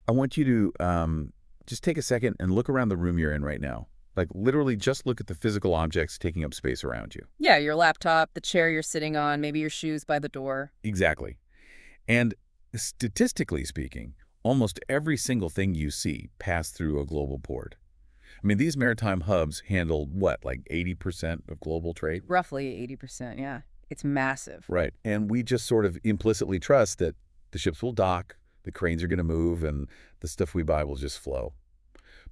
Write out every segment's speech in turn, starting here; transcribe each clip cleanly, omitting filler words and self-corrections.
I want you to just take a second and look around the room you're in right now. Like literally just look at the physical objects taking up space around you. Yeah, your laptop, the chair you're sitting on, maybe your shoes by the door. Exactly. And statistically speaking, almost every single thing you see passed through a global port. I mean, these maritime hubs handle what, like 80% of global trade? Roughly 80%, yeah. It's massive. Right. And we just sort of implicitly trust that the ships will dock, the cranes are going to move, and the stuff we buy will just flow.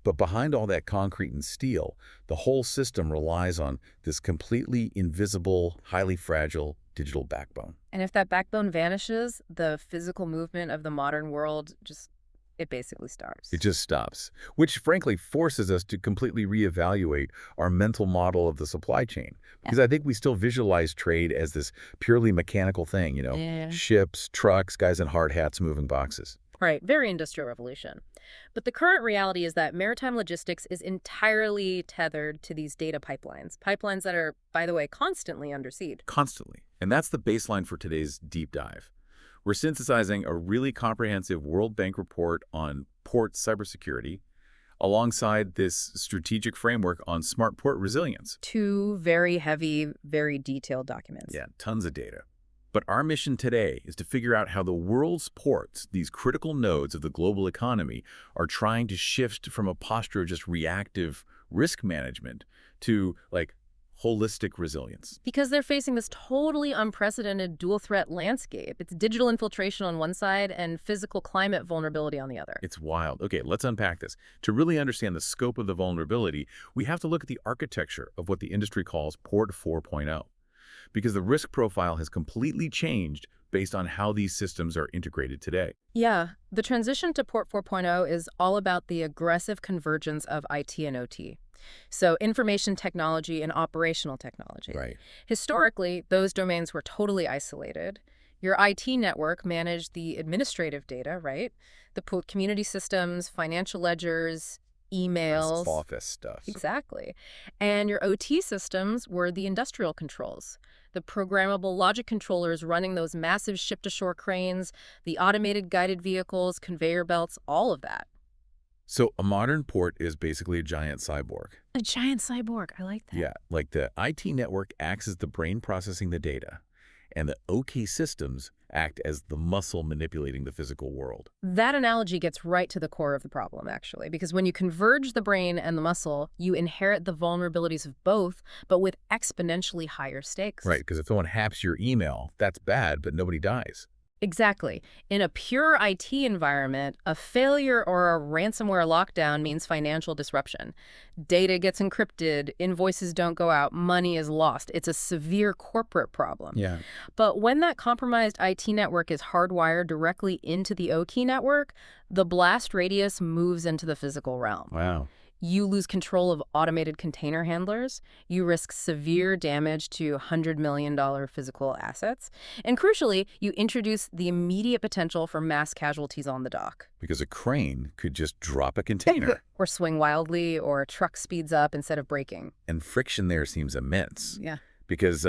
But behind all that concrete and steel, the whole system relies on this completely invisible, highly fragile digital backbone. And if that backbone vanishes, the physical movement of the modern world it basically starts. It just stops, which frankly forces us to completely reevaluate our mental model of the supply chain. Because I think we still visualize trade as this purely mechanical thing, Yeah. ships, trucks, guys in hard hats moving boxes. Right, very industrial revolution. But the current reality is that maritime logistics is entirely tethered to these data pipelines. Pipelines that are, by the way, constantly under siege. Constantly. And that's the baseline for today's deep dive. We're synthesizing a really comprehensive World Bank report on port cybersecurity alongside this strategic framework on smart port resilience. Two very heavy, very detailed documents. Yeah, tons of data. But our mission today is to figure out how the world's ports, these critical nodes of the global economy, are trying to shift from a posture of just reactive risk management to, like, holistic resilience. Because they're facing this totally unprecedented dual threat landscape. It's digital infiltration on one side and physical climate vulnerability on the other. It's wild. Okay, let's unpack this. To really understand the scope of the vulnerability, we have to look at the architecture of what the industry calls Port 4.0. Because the risk profile has completely changed based on how these systems are integrated today. Yeah, the transition to Port 4.0 is all about the aggressive convergence of IT and OT. So information technology and operational technology. Right. Historically, those domains were totally isolated. Your IT network managed the administrative data, right? The community systems, financial ledgers, emails. Office stuff. Exactly. And your OT systems were the industrial controls, the programmable logic controllers running those massive ship-to-shore cranes, the automated guided vehicles, conveyor belts, all of that. So a modern port is basically a giant cyborg. A giant cyborg. I like that. Yeah, like the IT network acts as the brain processing the data, and the OK systems act as the muscle manipulating the physical world. That analogy gets right to the core of the problem, actually, because when you converge the brain and the muscle, you inherit the vulnerabilities of both, but with exponentially higher stakes. Right, because if someone hacks your email, that's bad, but nobody dies. Exactly. In a pure IT environment, a failure or a ransomware lockdown means financial disruption. Data gets encrypted, invoices don't go out, money is lost. It's a severe corporate problem. Yeah. But when that compromised IT network is hardwired directly into the OT network, the blast radius moves into the physical realm. Wow. You lose control of automated container handlers. You risk severe damage to $100 million physical assets. And crucially, you introduce the immediate potential for mass casualties on the dock. Because a crane could just drop a container. Or swing wildly, or a truck speeds up instead of braking. And friction there seems immense. Yeah. Because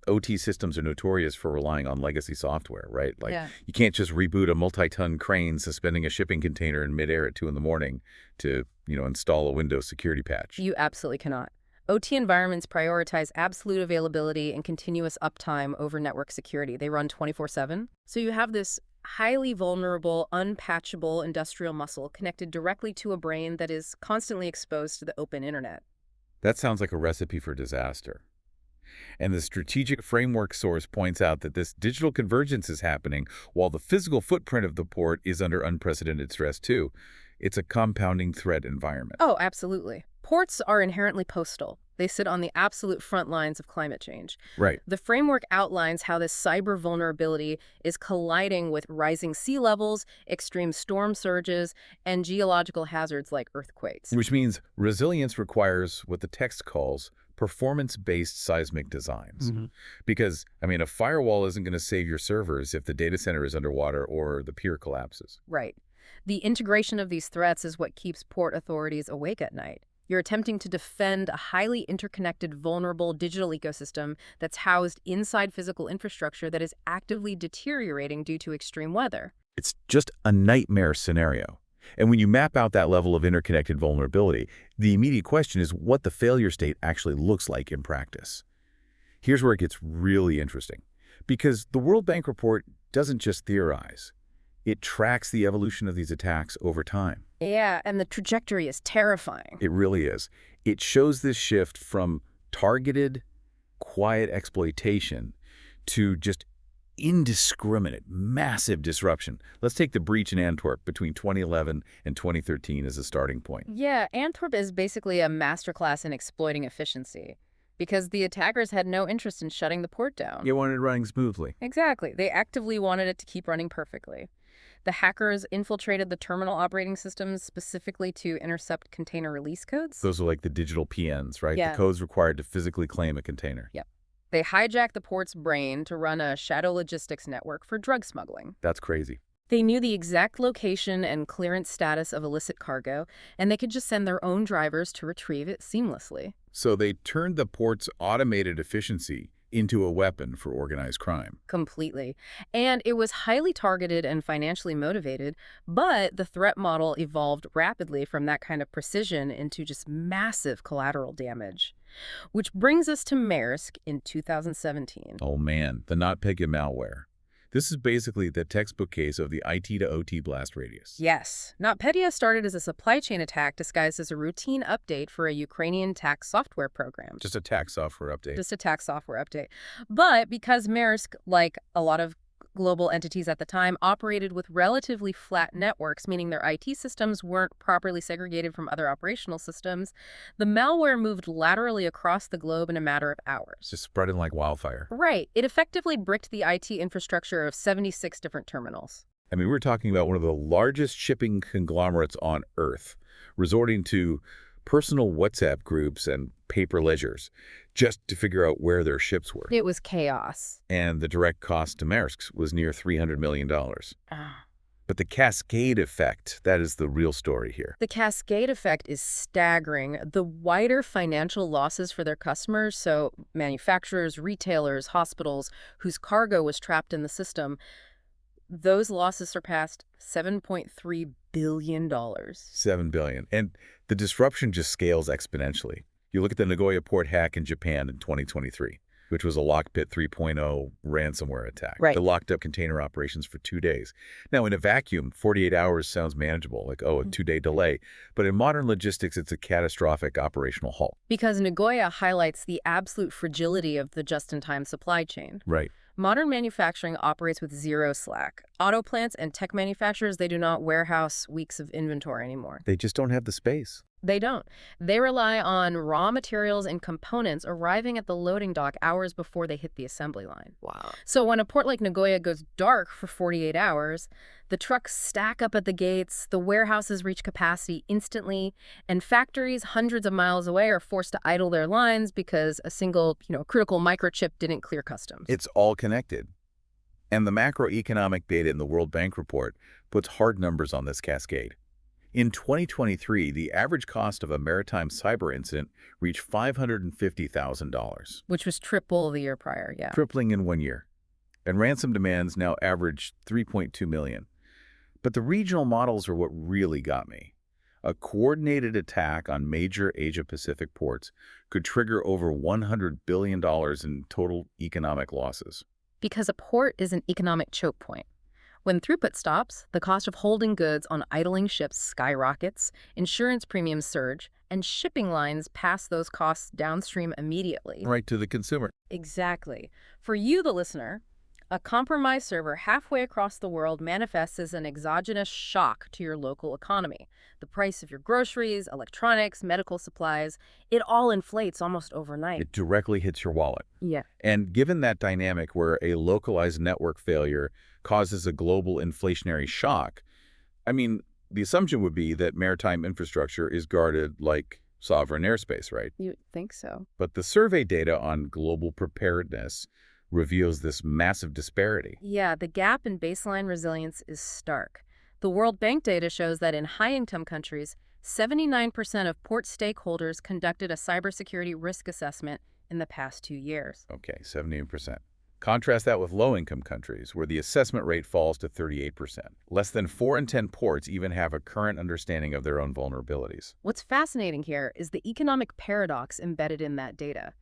OT systems are notorious for relying on legacy software, right? Like, Yeah. you can't just reboot a multi-ton crane suspending a shipping container in midair at 2 in the morning to, install a Windows security patch. You absolutely cannot. OT environments prioritize absolute availability and continuous uptime over network security. They run 24/7. So you have this highly vulnerable, unpatchable industrial muscle connected directly to a brain that is constantly exposed to the open internet. That sounds like a recipe for disaster. And the strategic framework source points out that this digital convergence is happening while the physical footprint of the port is under unprecedented stress too. It's a compounding threat environment. Oh, absolutely. Ports are inherently postal. They sit on the absolute front lines of climate change. Right. The framework outlines how this cyber vulnerability is colliding with rising sea levels, extreme storm surges, and geological hazards like earthquakes. Which means resilience requires what the text calls performance-based seismic designs. Because, a firewall isn't going to save your servers if the data center is underwater or the pier collapses. Right. The integration of these threats is what keeps port authorities awake at night. You're attempting to defend a highly interconnected, vulnerable digital ecosystem that's housed inside physical infrastructure that is actively deteriorating due to extreme weather. It's just a nightmare scenario. And when you map out that level of interconnected vulnerability, the immediate question is what the failure state actually looks like in practice. Here's where it gets really interesting. Because the World Bank report doesn't just theorize. It tracks the evolution of these attacks over time. Yeah, and the trajectory is terrifying. It really is. It shows this shift from targeted, quiet exploitation to just indiscriminate, massive disruption. Let's take the breach in Antwerp between 2011 and 2013 as a starting point. Yeah, Antwerp is basically a masterclass in exploiting efficiency because the attackers had no interest in shutting the port down. You wanted it running smoothly. Exactly. They actively wanted it to keep running perfectly. The hackers infiltrated the terminal operating systems specifically to intercept container release codes. Those are like the digital PNs, right? Yeah. The codes required to physically claim a container. Yep. They hijacked the port's brain to run a shadow logistics network for drug smuggling. That's crazy. They knew the exact location and clearance status of illicit cargo, and they could just send their own drivers to retrieve it seamlessly. So they turned the port's automated efficiency into a weapon for organized crime. Completely. And it was highly targeted and financially motivated, but the threat model evolved rapidly from that kind of precision into just massive collateral damage. Which brings us to Maersk in 2017. Oh man, the NotPetya malware. This is basically the textbook case of the IT to OT blast radius. Yes. NotPetya started as a supply chain attack disguised as a routine update for a Ukrainian tax software program. Just a tax software update. Just a tax software update. But because Maersk, like a lot of global entities at the time, operated with relatively flat networks, meaning their IT systems weren't properly segregated from other operational systems, the malware moved laterally across the globe in a matter of hours. Just spreading like wildfire. Right. It effectively bricked the IT infrastructure of 76 different terminals. I mean, we're talking about one of the largest shipping conglomerates on Earth, resorting to personal WhatsApp groups and paper ledgers just to figure out where their ships were. It was chaos. And the direct cost to Maersk was near $300 million. Ah. But the cascade effect, that is the real story here. The cascade effect is staggering. The wider financial losses for their customers, so manufacturers, retailers, hospitals, whose cargo was trapped in the system, those losses surpassed $7.3 billion. $7 billion. And the disruption just scales exponentially. You look at the Nagoya port hack in Japan in 2023, which was a Lockbit 3.0 ransomware attack. Right. That locked up container operations for 2 days. Now, in a vacuum, 48 hours sounds manageable, like, oh, a 2-day delay. But in modern logistics, it's a catastrophic operational halt. Because Nagoya highlights the absolute fragility of the just-in-time supply chain. Right. Modern manufacturing operates with zero slack. Auto plants and tech manufacturers, they do not warehouse weeks of inventory anymore. They just don't have the space. They don't. They rely on raw materials and components arriving at the loading dock hours before they hit the assembly line. Wow. So when a port like Nagoya goes dark for 48 hours, the trucks stack up at the gates, the warehouses reach capacity instantly, and factories hundreds of miles away are forced to idle their lines because a single, critical microchip didn't clear customs. It's all connected. And the macroeconomic data in the World Bank report puts hard numbers on this cascade. In 2023, the average cost of a maritime cyber incident reached $550,000. Which was triple the year prior, yeah. Tripling in 1 year. And ransom demands now average $3.2 million. But the regional models are what really got me. A coordinated attack on major Asia-Pacific ports could trigger over $100 billion in total economic losses. Because a port is an economic choke point. When throughput stops, the cost of holding goods on idling ships skyrockets, insurance premiums surge, and shipping lines pass those costs downstream immediately. Right to the consumer. Exactly. For you, the listener, a compromised server halfway across the world manifests as an exogenous shock to your local economy. The price of your groceries, electronics, medical supplies, it all inflates almost overnight. It directly hits your wallet. Yeah. And given that dynamic where a localized network failure causes a global inflationary shock, I mean, the assumption would be that maritime infrastructure is guarded like sovereign airspace, right? You'd think so. But the survey data on global preparedness reveals this massive disparity. Yeah, the gap in baseline resilience is stark. The World Bank data shows that in high-income countries, 79% of port stakeholders conducted a cybersecurity risk assessment in the past 2 years. Okay, 78%. Contrast that with low-income countries, where the assessment rate falls to 38%. Less than 4 in 10 ports even have a current understanding of their own vulnerabilities. What's fascinating here is the economic paradox embedded in that data.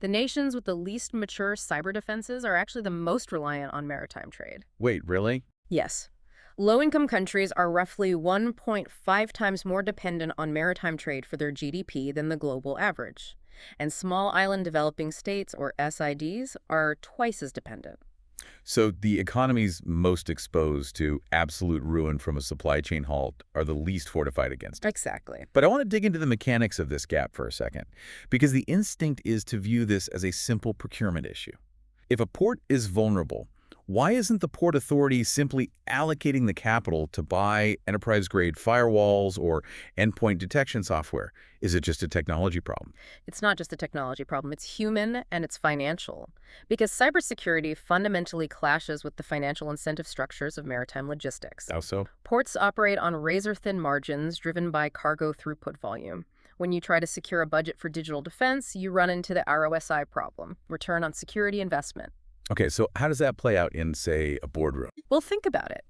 The nations with the least mature cyber defenses are actually the most reliant on maritime trade. Wait, really? Yes. Low-income countries are roughly 1.5 times more dependent on maritime trade for their GDP than the global average. And small island developing states, or SIDs, are twice as dependent. So the economies most exposed to absolute ruin from a supply chain halt are the least fortified against it. Exactly. But I want to dig into the mechanics of this gap for a second, because the instinct is to view this as a simple procurement issue. If a port is vulnerable, why isn't the Port Authority simply allocating the capital to buy enterprise-grade firewalls or endpoint detection software? Is it just a technology problem? It's not just a technology problem, it's human and it's financial. Because cybersecurity fundamentally clashes with the financial incentive structures of maritime logistics. How so? Ports operate on razor-thin margins driven by cargo throughput volume. When you try to secure a budget for digital defense, you run into the ROSI problem, return on security investment. Okay, so how does that play out in, say, a boardroom? Well, think about it.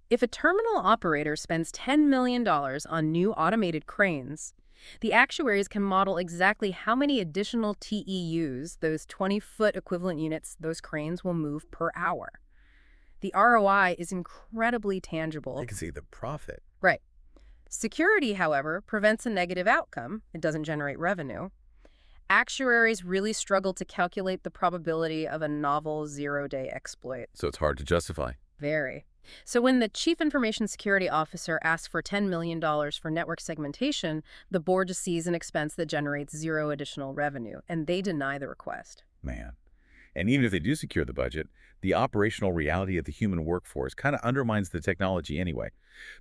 If a terminal operator spends $10 million on new automated cranes, the actuaries can model exactly how many additional TEUs, those 20-foot equivalent units, those cranes will move per hour. The ROI is incredibly tangible. I can see the profit. Right. Security, however, prevents a negative outcome. It doesn't generate revenue. Actuaries really struggle to calculate the probability of a novel zero-day exploit. So it's hard to justify. Very. So when the Chief Information Security Officer asks for $10 million for network segmentation, the board just sees an expense that generates zero additional revenue, and they deny the request. Man. And even if they do secure the budget, the operational reality of the human workforce kind of undermines the technology anyway.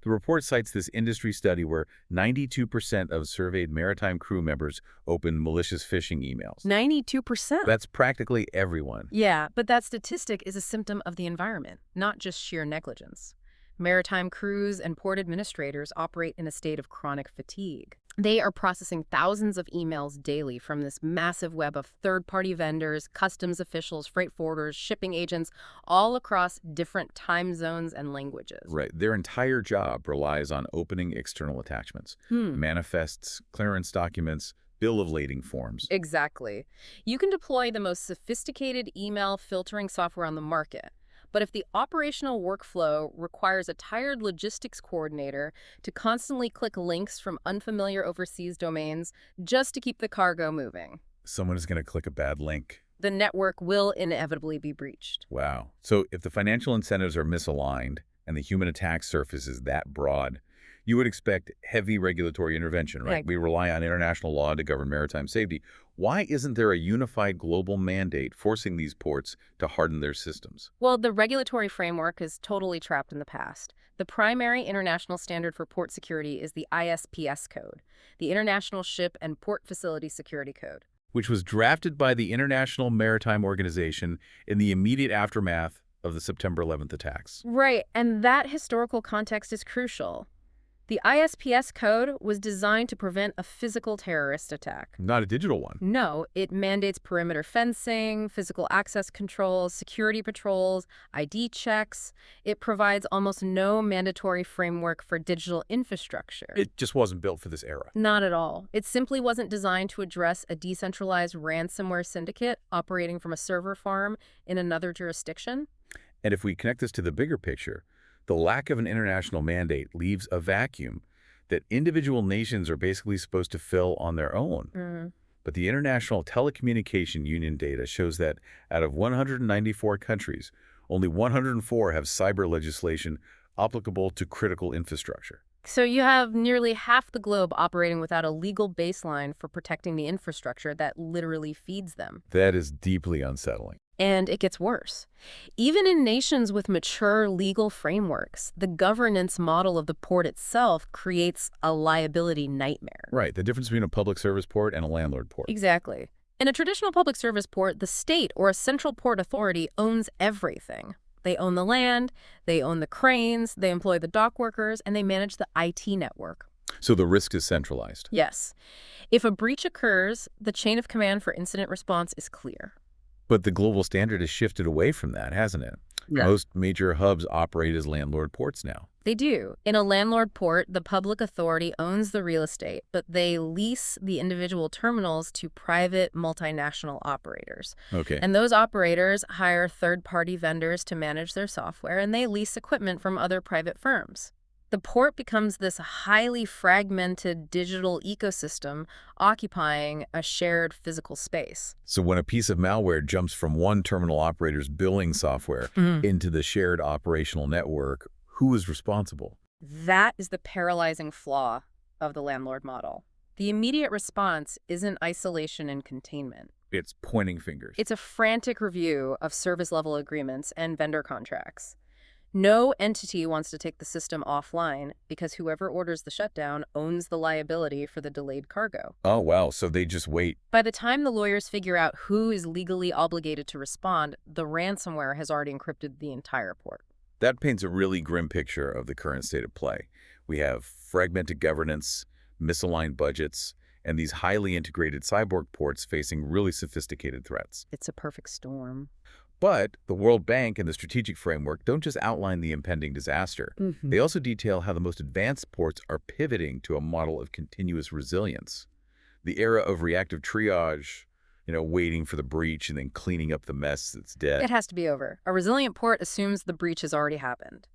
The report cites this industry study where 92% of surveyed maritime crew members opened malicious phishing emails. 92%? That's practically everyone. Yeah, but that statistic is a symptom of the environment, not just sheer negligence. Maritime crews and port administrators operate in a state of chronic fatigue. They are processing thousands of emails daily from this massive web of third-party vendors, customs officials, freight forwarders, shipping agents, all across different time zones and languages. Right. Their entire job relies on opening external attachments, manifests, clearance documents, bill of lading forms. Exactly. You can deploy the most sophisticated email filtering software on the market. But if the operational workflow requires a tired logistics coordinator to constantly click links from unfamiliar overseas domains just to keep the cargo moving, Someone is going to click a bad link. the network will inevitably be breached. Wow. So if the financial incentives are misaligned and the human attack surface is that broad, you would expect heavy regulatory intervention, right? Right. We rely on international law to govern maritime safety. Why isn't there a unified global mandate forcing these ports to harden their systems? Well, the regulatory framework is totally trapped in the past. The primary international standard for port security is the ISPS code, the International Ship and Port Facility Security Code. Which was drafted by the International Maritime Organization in the immediate aftermath of the September 11th attacks. Right, and that historical context is crucial. The ISPS code was designed to prevent a physical terrorist attack. Not a digital one. No, it mandates perimeter fencing, physical access controls, security patrols, ID checks. It provides almost no mandatory framework for digital infrastructure. It just wasn't built for this era. Not at all. It simply wasn't designed to address a decentralized ransomware syndicate operating from a server farm in another jurisdiction. And if we connect this to the bigger picture, the lack of an international mandate leaves a vacuum that individual nations are basically supposed to fill on their own. But the International Telecommunication Union data shows that out of 194 countries, only 104 have cyber legislation applicable to critical infrastructure. So you have nearly half the globe operating without a legal baseline for protecting the infrastructure that literally feeds them. That is deeply unsettling. And it gets worse. Even in nations with mature legal frameworks, the governance model of the port itself creates a liability nightmare. Right, the difference between a public service port and a landlord port. Exactly. In a traditional public service port, the state or a central port authority owns everything. They own the land, they own the cranes, they employ the dock workers, and they manage the IT network. So the risk is centralized. Yes. If a breach occurs, the chain of command for incident response is clear. But the global standard has shifted away from that, hasn't it? Yeah. Most major hubs operate as landlord ports now. They do. In a landlord port, the public authority owns the real estate, but they lease the individual terminals to private multinational operators. Okay. And those operators hire third-party vendors to manage their software, and they lease equipment from other private firms. The port becomes this highly fragmented digital ecosystem occupying a shared physical space. So when a piece of malware jumps from one terminal operator's billing software into the shared operational network, who is responsible? That is the paralyzing flaw of the landlord model. The immediate response isn't isolation and containment. It's pointing fingers. It's a frantic review of service-level agreements and vendor contracts. No entity wants to take the system offline because whoever orders the shutdown owns the liability for the delayed cargo. Oh, wow. So they just wait. By the time the lawyers figure out who is legally obligated to respond, the ransomware has already encrypted the entire port. That paints a really grim picture of the current state of play. We have fragmented governance, misaligned budgets, and these highly integrated cyborg ports facing really sophisticated threats. It's a perfect storm. But the World Bank and the strategic framework don't just outline the impending disaster. They also detail how the most advanced ports are pivoting to a model of continuous resilience. The era of reactive triage, waiting for the breach and then cleaning up the mess that's dead. It has to be over. A resilient port assumes the breach has already happened.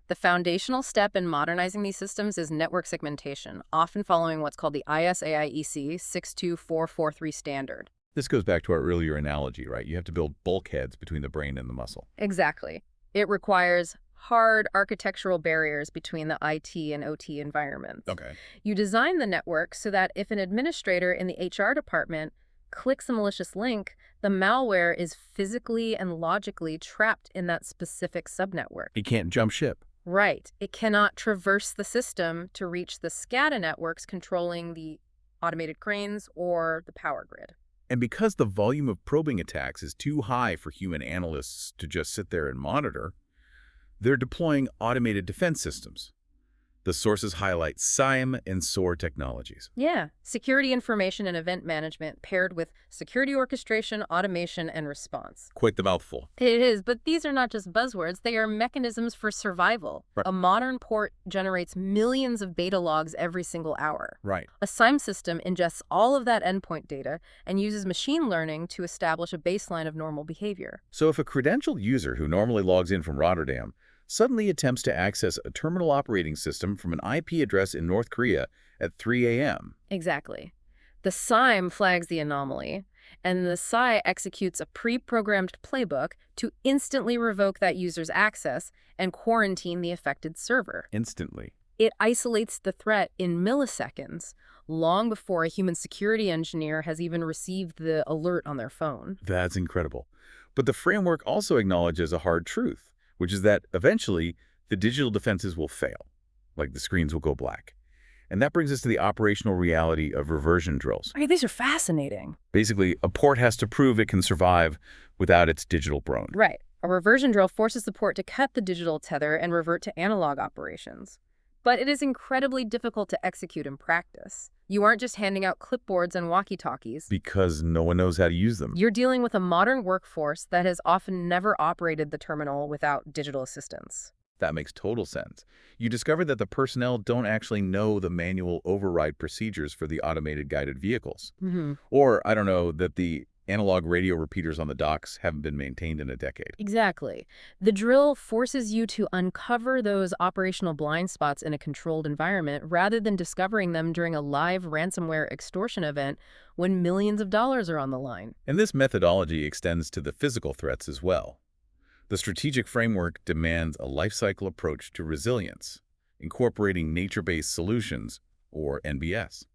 The foundational step in modernizing these systems is network segmentation, often following what's called the ISAIEC 62443 standard. This goes back to our earlier analogy, right? You have to build bulkheads between the brain and the muscle. Exactly. It requires hard architectural barriers between the IT and OT environments. Okay. You design the network so that if an administrator in the HR department clicks a malicious link, the malware is physically and logically trapped in that specific subnetwork. It can't jump ship. Right. It cannot traverse the system to reach the SCADA networks controlling the automated cranes or the power grid. And because the volume of probing attacks is too high for human analysts to just sit there and monitor, they're deploying automated defense systems. The sources highlight SIEM and SOAR technologies. Yeah, security information and event management paired with security orchestration, automation, and response. Quite the mouthful. It is, but these are not just buzzwords. They are mechanisms for survival. Right. A modern port generates millions of beta logs every single hour. Right. A SIEM system ingests all of that endpoint data and uses machine learning to establish a baseline of normal behavior. So if a credentialed user who normally logs in from Rotterdam suddenly attempts to access a terminal operating system from an IP address in North Korea at 3 a.m. Exactly. The SIEM flags the anomaly, and the SI executes a pre-programmed playbook to instantly revoke that user's access and quarantine the affected server. Instantly. It isolates the threat in milliseconds, long before a human security engineer has even received the alert on their phone. That's incredible. But the framework also acknowledges a hard truth, which is that eventually the digital defenses will fail, like the screens will go black. And that brings us to the operational reality of reversion drills. Okay, these are fascinating. Basically, a port has to prove it can survive without its digital brain. Right. A reversion drill forces the port to cut the digital tether and revert to analog operations. But it is incredibly difficult to execute in practice. You aren't just handing out clipboards and walkie-talkies. Because no one knows how to use them. You're dealing with a modern workforce that has often never operated the terminal without digital assistance. That makes total sense. You discover that the personnel don't actually know the manual override procedures for the automated guided vehicles. Or, I don't know, that the analog radio repeaters on the docks haven't been maintained in a decade. Exactly. The drill forces you to uncover those operational blind spots in a controlled environment rather than discovering them during a live ransomware extortion event when millions of dollars are on the line. And this methodology extends to the physical threats as well. The strategic framework demands a lifecycle approach to resilience, incorporating nature-based solutions, or NBS.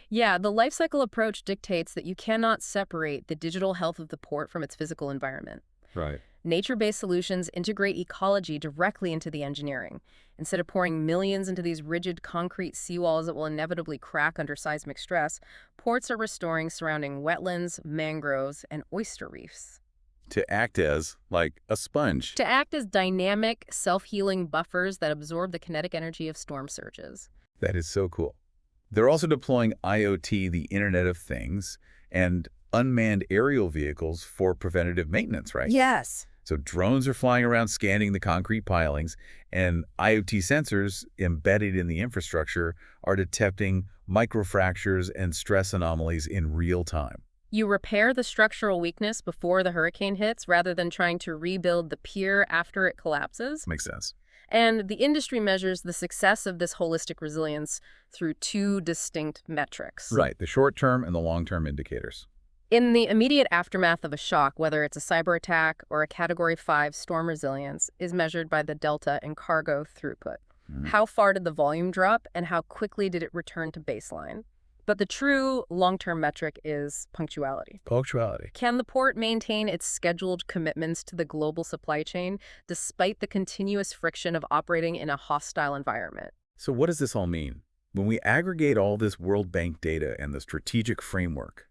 Yeah, the lifecycle approach dictates that you cannot separate the digital health of the port from its physical environment. Right. Nature-based solutions integrate ecology directly into the engineering. Instead of pouring millions into these rigid concrete seawalls that will inevitably crack under seismic stress, ports are restoring surrounding wetlands, mangroves, and oyster reefs. To act as, like, a sponge. To act as dynamic, self-healing buffers that absorb the kinetic energy of storm surges. That is so cool. They're also deploying IoT, the Internet of Things, and unmanned aerial vehicles for preventative maintenance, right? Yes. So drones are flying around scanning the concrete pilings, and IoT sensors embedded in the infrastructure are detecting microfractures and stress anomalies in real time. You repair the structural weakness before the hurricane hits rather than trying to rebuild the pier after it collapses. Makes sense. And the industry measures the success of this holistic resilience through two distinct metrics. Right, the short-term and the long-term indicators. In the immediate aftermath of a shock, whether it's a cyber attack or a Category 5 storm, resilience is measured by the delta in cargo throughput. How far did the volume drop and how quickly did it return to baseline? But the true long-term metric is punctuality. Punctuality. Can the port maintain its scheduled commitments to the global supply chain despite the continuous friction of operating in a hostile environment? So what does this all mean? When we aggregate all this World Bank data and the strategic framework,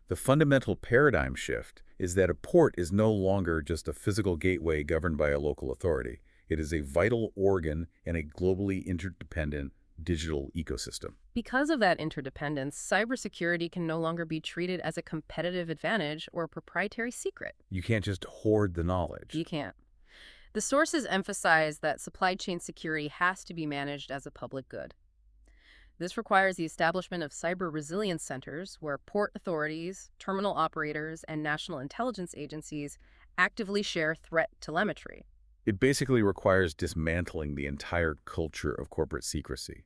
the fundamental paradigm shift is that a port is no longer just a physical gateway governed by a local authority. It is a vital organ in a globally interdependent digital ecosystem. Because of that interdependence, cybersecurity can no longer be treated as a competitive advantage or a proprietary secret. You can't just hoard the knowledge. You can't. The sources emphasize that supply chain security has to be managed as a public good. This requires the establishment of cyber resilience centers where port authorities, terminal operators, and national intelligence agencies actively share threat telemetry. It basically requires dismantling the entire culture of corporate secrecy.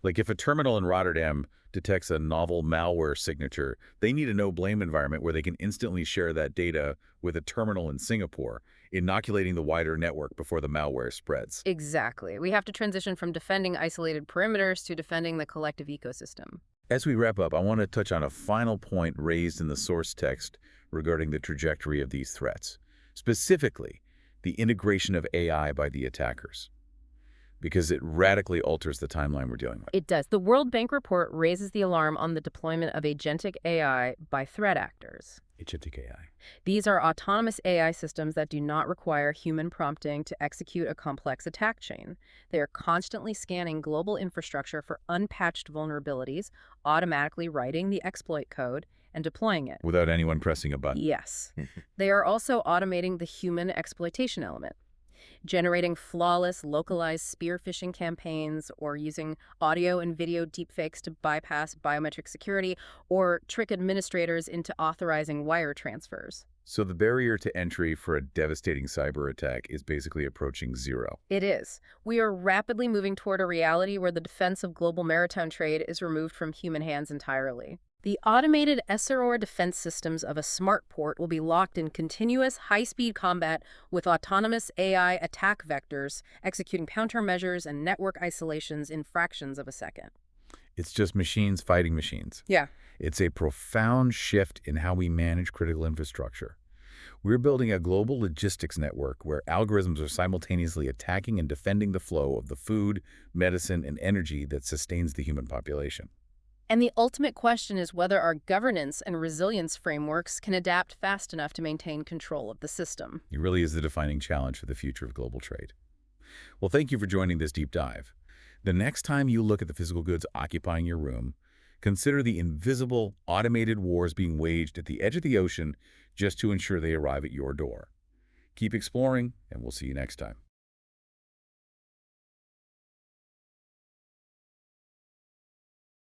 Like if a terminal in Rotterdam detects a novel malware signature, they need a no-blame environment where they can instantly share that data with a terminal in Singapore, inoculating the wider network before the malware spreads. Exactly. We have to transition from defending isolated perimeters to defending the collective ecosystem. As we wrap up, I want to touch on a final point raised in the source text regarding the trajectory of these threats, specifically the integration of AI by the attackers, because it radically alters the timeline we're dealing with. It does. The World Bank report raises the alarm on the deployment of agentic AI by threat actors. Agentic AI. These are autonomous AI systems that do not require human prompting to execute a complex attack chain. They are constantly scanning global infrastructure for unpatched vulnerabilities, automatically writing the exploit code, and deploying it. Without anyone pressing a button. Yes. They are also automating the human exploitation element, generating flawless, localized spear phishing campaigns, or using audio and video deepfakes to bypass biometric security, or trick administrators into authorizing wire transfers. So the barrier to entry for a devastating cyber attack is basically approaching zero. It is. We are rapidly moving toward a reality where the defense of global maritime trade is removed from human hands entirely. The automated SRO defense systems of a smart port will be locked in continuous high-speed combat with autonomous AI attack vectors, executing countermeasures and network isolations in fractions of a second. It's just machines fighting machines. Yeah. It's a profound shift in how we manage critical infrastructure. We're building a global logistics network where algorithms are simultaneously attacking and defending the flow of the food, medicine, and energy that sustains the human population. And the ultimate question is whether our governance and resilience frameworks can adapt fast enough to maintain control of the system. It really is the defining challenge for the future of global trade. Well, thank you for joining this deep dive. The next time you look at the physical goods occupying your room, consider the invisible, automated wars being waged at the edge of the ocean just to ensure they arrive at your door. Keep exploring, and we'll see you next time.